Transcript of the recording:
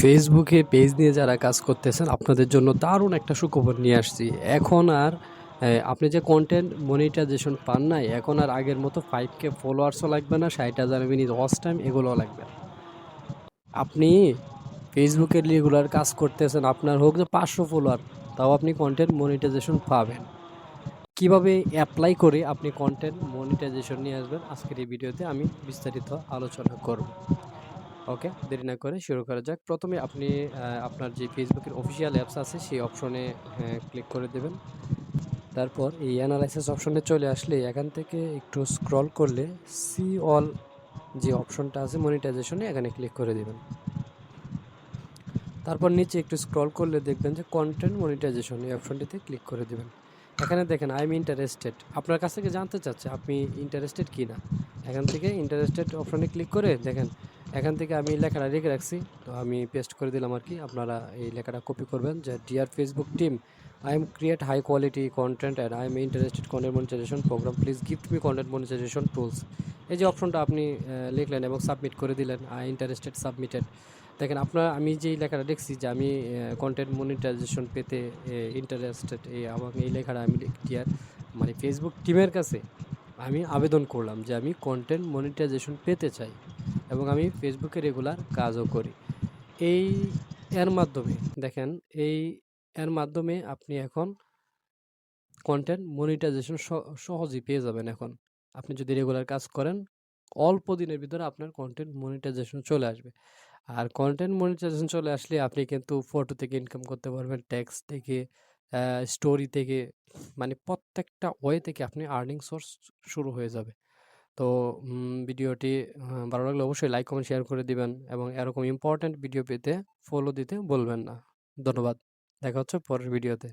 ফেসবুকে পেজ নিয়ে যারা কাজ করতেছেন আপনাদের জন্য দারুণ একটা সুখবর নিয়ে আসছি। এখন আর আপনি যে কন্টেন্ট মনিটাইজেশন পান নাই, এখন আর আগের মতো 5K ফলোয়ার্সও লাগবে না, 60,000 মিনিট ওয়াচ টাইম এগুলোও লাগবে না। আপনি ফেসবুকে রেগুলার কাজ করতেছেন, আপনার হোক যে 500 ফলোয়ার, তাও আপনি কন্টেন্ট মনিটাইজেশন পাবেন। কিভাবে অ্যাপ্লাই করে আপনি কন্টেন্ট মনিটাইজেশন নিয়ে আসবেন, আজকের এই ভিডিওতে আমি বিস্তারিত আলোচনা করব। ওকে, দেরি না করে শুরু করা যাক। প্রথমে আপনি আপনার যে ফেসবুকের অফিসিয়াল অ্যাপস আছে সেই অপশনে ক্লিক করে দেবেন। তারপর এই অ্যানালাইসিস অপশনে চলে আসলে এখান থেকে একটু স্ক্রল করলে সি অল যে অপশনটা আছে মনিটাইজেশনে, এখানে ক্লিক করে দেবেন। তারপর নিচে একটু স্ক্রল করলে দেখবেন যে কন্টেন্ট মনিটাইজেশন, এই অপশনটিতে ক্লিক করে দেবেন। এখানে দেখেন আই এম ইন্টারেস্টেড, আপনার কাছ থেকে জানতে চাচ্ছে আপনি ইন্টারেস্টেড কি না। এখান থেকে ইন্টারেস্টেড অপশনে ক্লিক করে দেখেন, এখান থেকে আমি লেখাটা লিখে রাখছি, তো আমি পেস্ট করে দিলাম আর কি। আপনারা এই লেখাটা কপি করবেন যে dear Facebook team, I am create high quality content and I am interested content monetization program, please gift me content monetization tools. এই যে অপশনটা আপনি লিখলেন এবং সাবমিট করে দিলেন, আই ইন্টারেস্টেড সাবমিটেড। দেখেন আমি যেই লেখাটা লিখছি যে আমি কন্টেন্ট মনিটাইজেশন পেতে ইন্টারেস্টেড, আমাকে এই লেখাটা আমি ডিয়ার মানে ফেসবুক টিমের কাছে আমি আবেদন করলাম যে আমি কন্টেন্ট মনিটাইজেশন পেতে চাই এবং আমি ফেসবুকে রেগুলার কাজও করি। এই এর মাধ্যমে দেখেন, এই এর মাধ্যমে আপনি এখন কন্টেন্ট মনিটাইজেশন সহজেই পেয়ে যাবেন। এখন আপনি যদি রেগুলার কাজ করেন, অল্প দিনের ভিতরে আপনার কন্টেন্ট মনিটাইজেশন চলে আসবে। আর কন্টেন্ট মনিটাইজেশন চলে আসলে আপনি কিন্তু ফটো থেকে ইনকাম করতে পারবেন, টেক্সট থেকে, স্টোরি থেকে, মানে প্রত্যেকটা ওয়ে থেকে আপনি আর্নিং সোর্স শুরু হয়ে যাবে। তো ভিডিওটি ভালো লাগলে অবশ্যই লাইক কমেন্ট শেয়ার করে দিবেন এবং এরকম ইম্পর্ট্যান্ট ভিডিও পেতে ফলো দিতে বলবেন না। ধন্যবাদ। দেখা হচ্ছে পরের ভিডিওতে।